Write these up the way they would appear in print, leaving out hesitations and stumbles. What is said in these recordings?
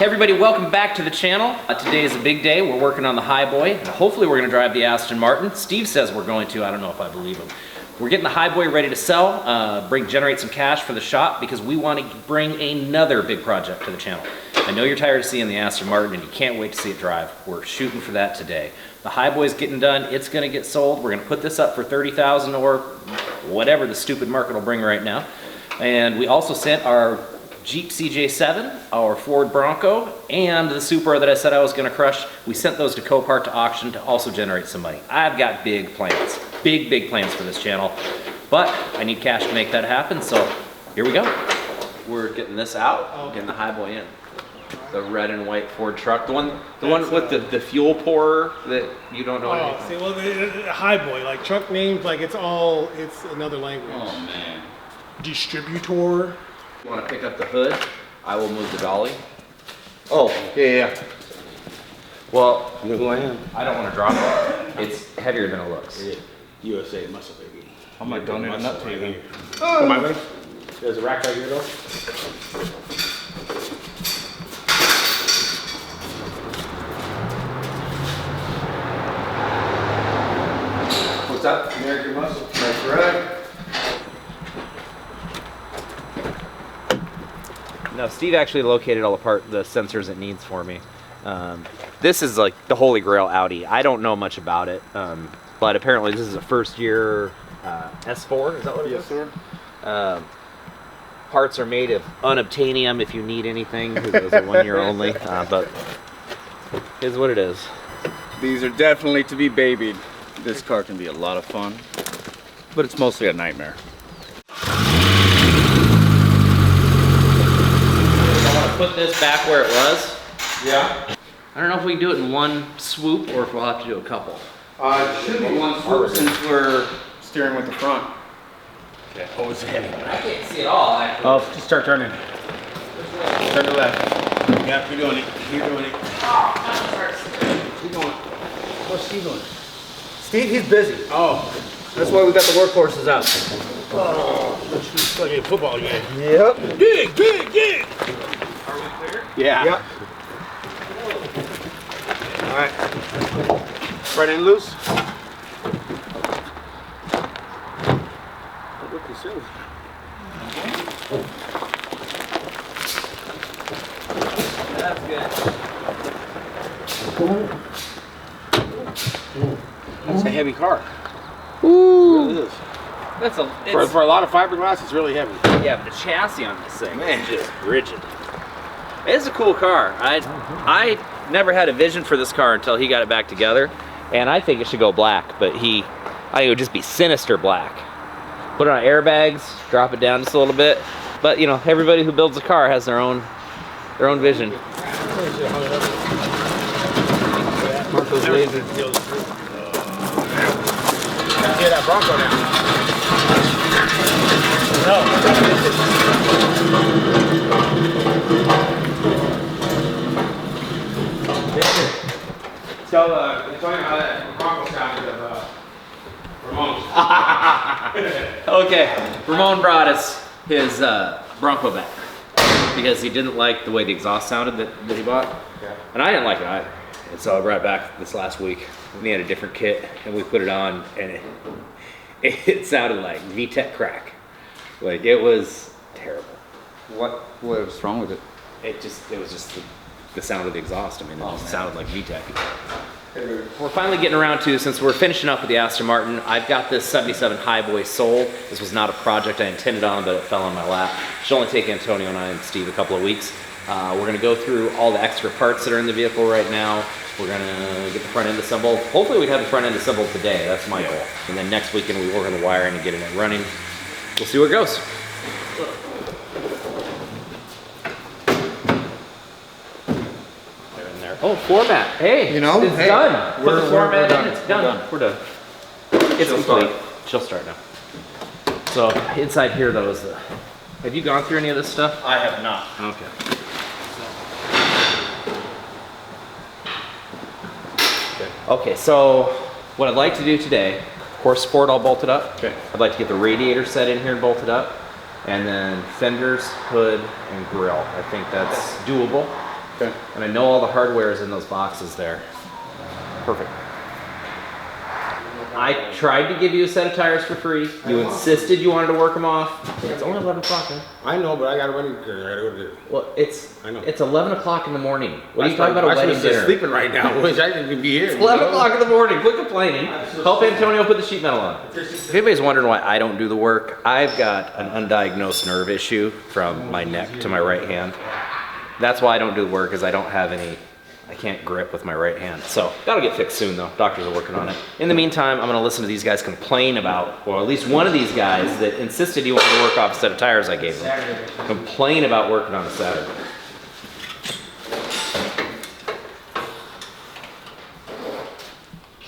Hey everybody, welcome back to the channel. Today is a big day. We're working on the HighBoy, and hopefully we're gonna drive the Aston Martin. Steve says we're going to, I don't know if I believe him. We're getting the HighBoy ready to sell, generate some cash for the shop because we want to bring another big project to the channel. I know you're tired of seeing the Aston Martin and you can't wait to see it drive. We're shooting for that today. The HighBoy's getting done, it's gonna get sold. We're gonna put this up for $30,000 or whatever the stupid market will bring right now. And we also sent our Jeep CJ7, our Ford Bronco, and the Supra that I said I was gonna crush. We sent those to Copart to auction to also generate some money. I've got big plans, big plans for this channel, but I need cash to make that happen, so here we go. We're getting this out, getting the HighBoy in. The red and white Ford truck, the one with the fuel pourer that you don't know anything. See, well, HighBoy, like truck names, like it's another language. Oh man. Distributor. You want to pick up the hood? I will move the dolly. Oh, yeah. Well, You know who I am? I don't want to drop it. It's heavier than it looks. Yeah. USA muscle, baby. I might donate a nut to you then. Oh, my way. There's a rack right here, though. What's up? American muscle. That's right. No, Steve actually located all the sensors it needs for me. This is like the holy grail Audi. I don't know much about it, but apparently this is a first year S4, is that what it is? Yes, sir. Parts are made of unobtainium if you need anything. It was a 1 year only, but it is what it is. These are definitely to be babied. This car can be a lot of fun, but it's mostly a nightmare. Put this back where it was. Yeah. I don't know if we can do it in one swoop or if we'll have to do a couple. It should be one swoop since we're steering with the front. Okay. Oh, it's heavy. I can't see it all, actually. Oh, just start turning. Turn to left. Yeah, you're doing it. You're doing it. Keep going. What's Steve doing? Steve, he's busy. Oh. That's why we got the workhorses out. Oh. It's like a football game. Yep. Dig. Are we clear? Yeah. Yep. All right. Right end loose. Looking soon. That's good. That's a heavy car. Ooh. It is. That's For a lot of fiberglass, it's really heavy. yeah, but the chassis on this thing Man. is just rigid. It's a cool car. I never had a vision for this car until he got it back together, and I think it should go black, but I think it would just be sinister black. Put it on airbags, drop it down just a little bit, but you know, everybody who builds a car has their own vision. Marco's laser. See that Bronco now? Tell you how that Bronco sounded of Ramon's. Okay, Ramon brought us his Bronco back because he didn't like the way the exhaust sounded that he bought, and I didn't like it either. And so I brought it back this last week, and he had a different kit, and we put it on, and it sounded like VTEC crack. Like, it was terrible. What was wrong with it? It was just the sound of the exhaust. I mean, it just sounded like VTEC. We're finally getting around to, since we're finishing up with the Aston Martin, I've got this 77 HighBoy sold. This was not a project I intended on, but it fell on my lap. It should only take Antonio and I and Steve a couple of weeks. We're gonna go through all the extra parts that are in the vehicle right now. We're gonna get the front end assembled. Hopefully we'd have the front end assembled today. That's my goal. And then next weekend we work on the wiring and getting it running. We'll see where it goes. They're in there. Oh, floor mat. Hey, You know, it's hey, done. Put the floor mat in. It's done. We're done. It's complete. She'll start now. So inside here though is the. Have you gone through any of this stuff? I have not. Okay. Okay, so what I'd like to do today, horse sport all bolted up. Okay. I'd like to get the radiator set in here and bolted up, and then fenders, hood, and grill. I think that's doable. Okay. And I know all the hardware is in those boxes there. Perfect. I tried to give you a set of tires for free. You insisted you wanted to work them off. It's only 11 o'clock, man. I know, but I gotta run. I gotta go to. Well, it's I know. it's 11 o'clock in the morning. What are you talking about a wedding dinner? Sleeping right now. Wish I could be here. It's 11 o'clock in the morning. Quit complaining. Help Antonio put the sheet metal on. If anybody's wondering why I don't do the work, I've got an undiagnosed nerve issue from my neck to my right hand. That's why I don't do the work, is I don't have any. I can't grip with my right hand. So that'll get fixed soon though. Doctors are working on it. In the meantime, I'm gonna listen to these guys complain about, or at least one of these guys that insisted he wanted to work off a set of tires I gave him. Complain about working on a Saturday.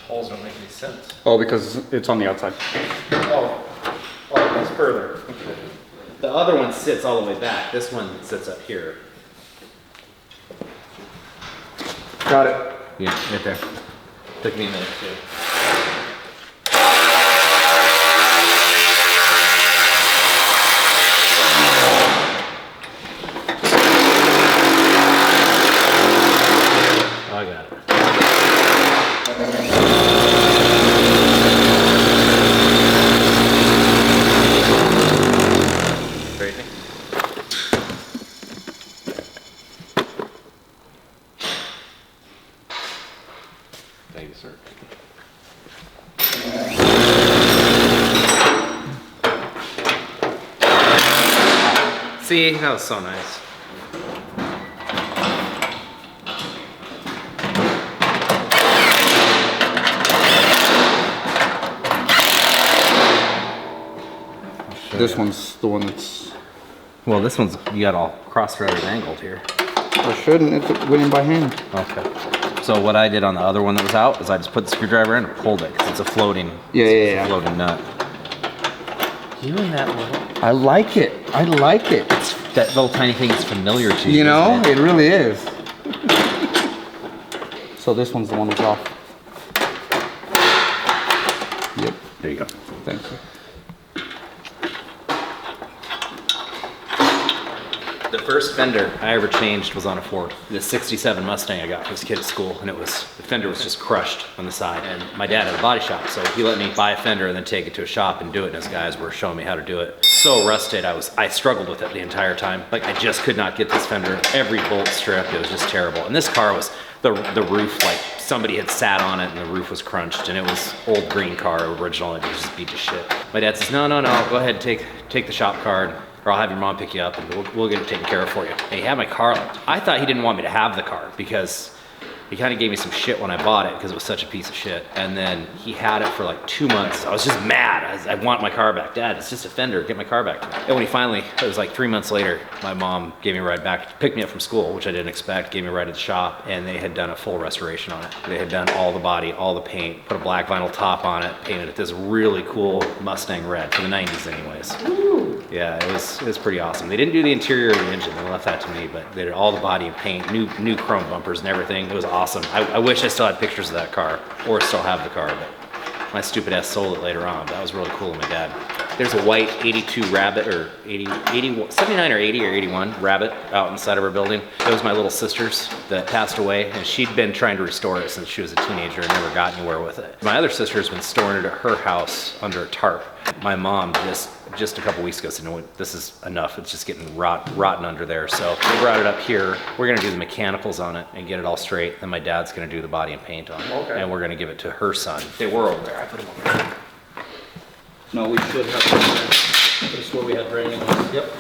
Holes don't make any sense. Oh, because it's on the outside. Oh, it's further. The other one sits all the way back. This one sits up here. Got it. Yeah, right there. Took me a minute too. I got it. Crazy. Thank you, sir. See, that was so nice. This one's the one that's. Well, this one's, you got all cross-threaded angled here. I shouldn't. It's winning by hand. Okay. So what I did on the other one that was out is I just put the screwdriver in and pulled it, 'cause it's a floating, it's a floating nut. You and that little, I like it. I like it. that little tiny thing is familiar to you. You know, isn't it? it really is. So this one's the one that's off. Yep. There you go. Thank you. The first fender I ever changed was on a Ford. The 67 Mustang I got for this kid at school, and the fender was just crushed on the side. And my dad had a body shop, so he let me buy a fender and then take it to a shop and do it, and his guys were showing me how to do it. So rusted, I struggled with it the entire time. Like, I just could not get this fender. Every bolt stripped, it was just terrible. And this car was, the roof, like, somebody had sat on it and the roof was crunched, and it was old green car, original, and it just beat to shit. My dad says, no, go ahead, take the shop card, or I'll have your mom pick you up and we'll get it taken care of for you. And he had my car. I thought he didn't want me to have the car because he kind of gave me some shit when I bought it because it was such a piece of shit. And then he had it for like 2 months. I was just mad. I want my car back. Dad, it's just a fender. Get my car back to me. And when he finally, it was like 3 months later, my mom gave me a ride back, picked me up from school, which I didn't expect, gave me a ride to the shop, and they had done a full restoration on it. They had done all the body, all the paint, put a black vinyl top on it, painted it this really cool Mustang red, for the 90s anyways. Woo. Yeah, it was pretty awesome. They didn't do the interior of the engine, they left that to me, but they did all the body and paint, new chrome bumpers and everything. It was awesome. I wish I still had pictures of that car, or still have the car, but my stupid ass sold it later on. That was really cool of my dad. There's a white 82 Rabbit, or 79 or 80 or 81 Rabbit out inside of our building. It was my little sister's that passed away, and she'd been trying to restore it since she was a teenager and never got anywhere with it. My other sister's been storing it at her house under a tarp. My mom just a couple weeks ago said, no, this is enough. It's just getting rotten under there. So we brought it up here. We're gonna do the mechanicals on it and get it all straight. Then my dad's gonna do the body and paint on it. Okay. And we're gonna give it to her son. They were over there. I put them over there. No, we should have. This is where we had rain. Yep.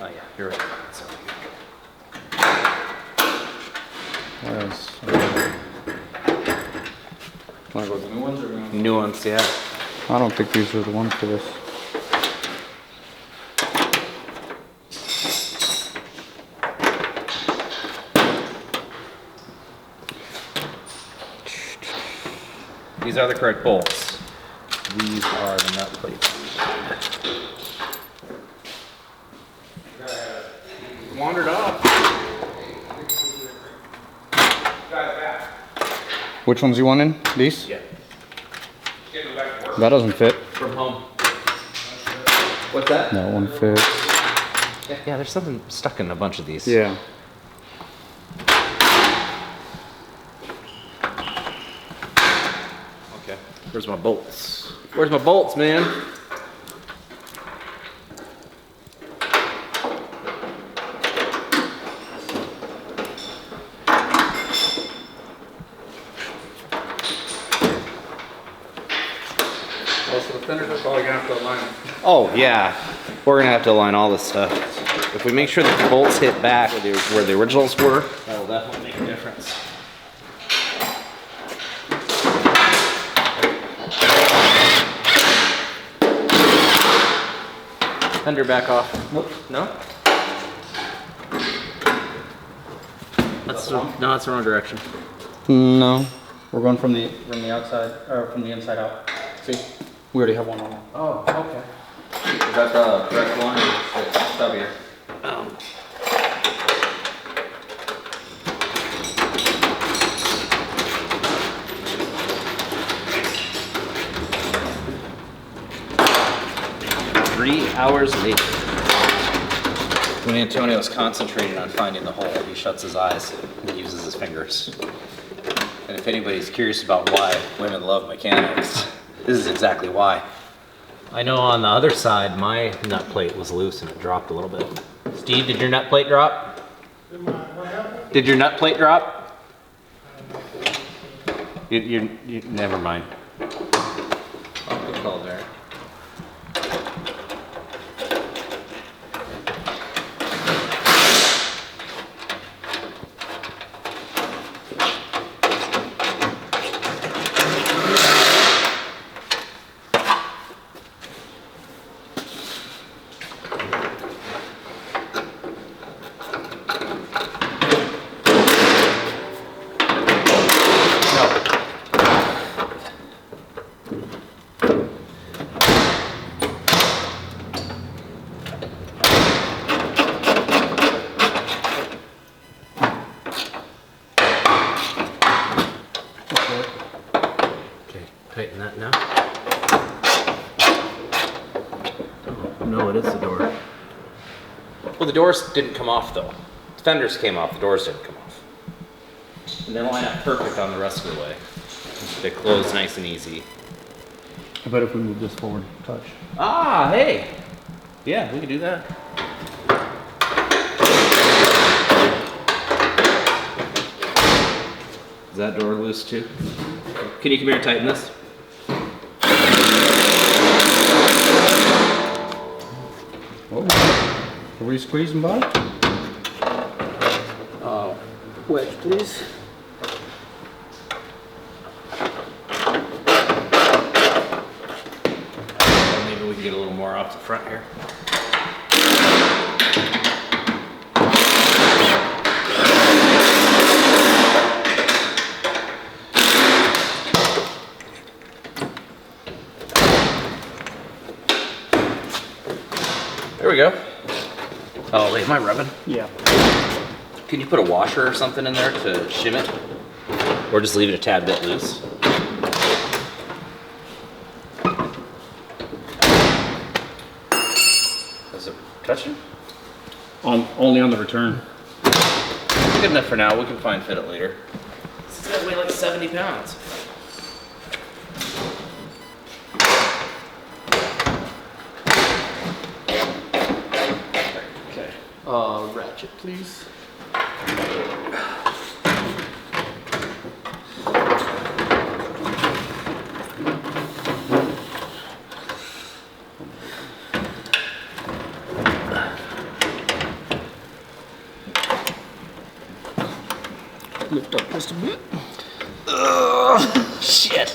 Oh yeah, you're right. Want to go with the new ones or New ones, yeah. I don't think these are the ones for this. These are the correct bolts. These are the nut plates. wandered off. Guy's back. Which ones you want in? These? Yeah. Getting back to work. That doesn't fit. From home. What's that? That one fits. Yeah, there's something stuck in a bunch of these. Yeah. Okay. Where's my bolts? Where's my bolts, man? Well, so the fenders are probably gonna have to align it. Oh, yeah. We're gonna have to align all this stuff. If we make sure that the bolts hit back where the originals were, that'll definitely make a difference. Fender back off. Nope. No? No, that's the wrong direction. No. We're going from the outside, or from the inside out. See? We already have one on. Oh, okay. Is that the correct one? It's stubbier. Um, 3 hours later. When Antonio's concentrating on finding the hole, he shuts his eyes and uses his fingers. And if anybody's curious about why women love mechanics, this is exactly why. I know on the other side, my nut plate was loose and it dropped a little bit. Steve, did your nut plate drop? Did your nut plate drop? You never mind. Good call there. Tighten that now. Oh, no, it is the door. Well, the doors didn't come off though. The fenders came off, the doors didn't come off. And they line up perfect on the rest of the way. They close nice and easy. I bet if we move this forward, touch. Ah, hey! Yeah, we could do that. Is that door loose too? Can you come here and tighten this? Are we squeezing by? Wedge, please. Maybe we can get a little more off the front here. There we go. Oh, wait, am I rubbing? Yeah. Can you put a washer or something in there to shim it? Or just leave it a tad bit loose? Is it touching? Only on the return. Good enough for now. We can find fit it later. This is gonna weigh like 70 pounds. Okay. Ratchet, please. Lift up just a bit. Shit.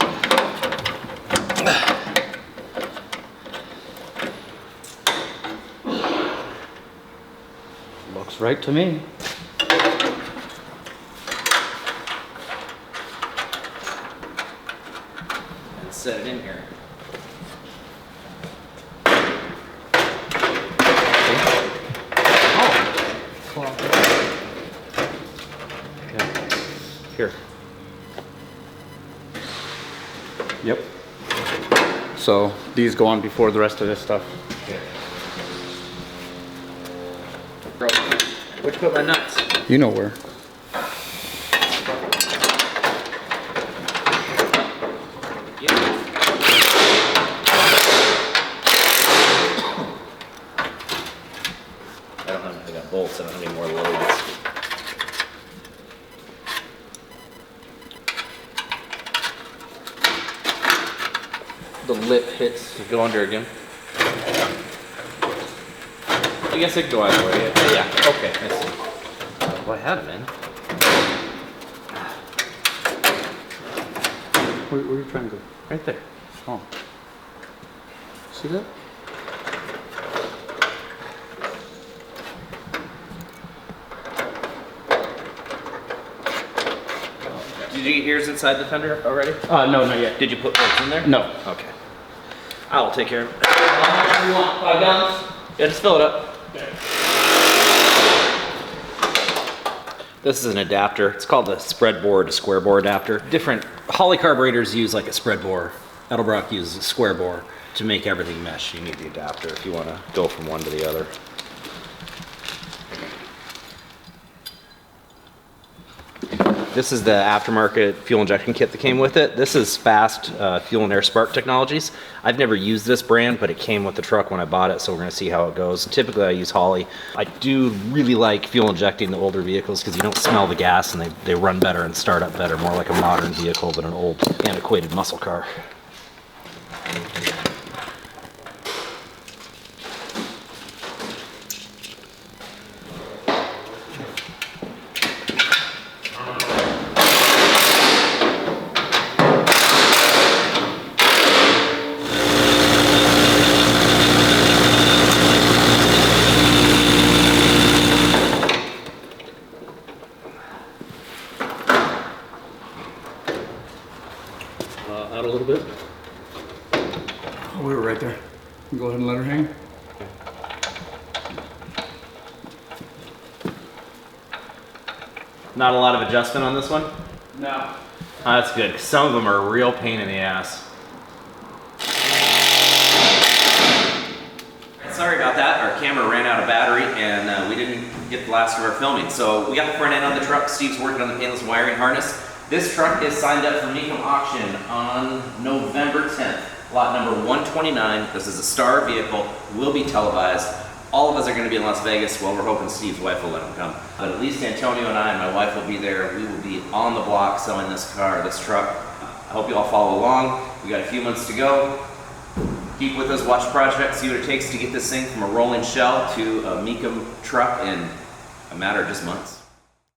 Looks right to me. And set it in here. Yep. So these go on before the rest of this stuff. Where'd you put my nuts? You know where. I got bolts, I don't have any more loads. The lip hits. Go under again. I guess it could go either way. Yeah, okay, I see. Well, I had it, man. Where are you trying to go? Right there. Oh. See that? Did you get yours inside the fender already? No, not yet. Did you put bolts in there? No. Okay. I'll take care of it. You want 5 gallons? Yeah, just fill it up. This is an adapter. It's called the spread bore to square bore adapter. Different Holly carburetors use like a spread bore. Edelbrock uses a square bore. To make everything mesh, you need the adapter if you want to go from one to the other. This is the aftermarket fuel injection kit that came with it. This is Fast Fuel and Air Spark Technologies. I've never used this brand, but it came with the truck when I bought it, so we're gonna see how it goes. Typically I use Holly. I do really like fuel injecting the older vehicles because you don't smell the gas and they run better and start up better, more like a modern vehicle than an old antiquated muscle car. Out a little bit. Oh, we were right there. Go ahead and let her hang. Not a lot of adjustment on this one? No. That's good. Some of them are a real pain in the ass. Sorry about that. Our camera ran out of battery and we didn't get the last of our filming. So we got the front end on the truck. Steve's working on the painless wiring harness. This truck is signed up for Mecum auction on November 10th. Lot number 129. This is a star vehicle. Will be televised. All of us are going to be in Las Vegas. Well, we're hoping Steve's wife will let him come. But at least Antonio and I and my wife will be there. We will be on the block selling this car, this truck. I hope you all follow along. We got a few months to go. Keep with us, watch the project, see what it takes to get this thing from a rolling shell to a Mecum truck in a matter of just months.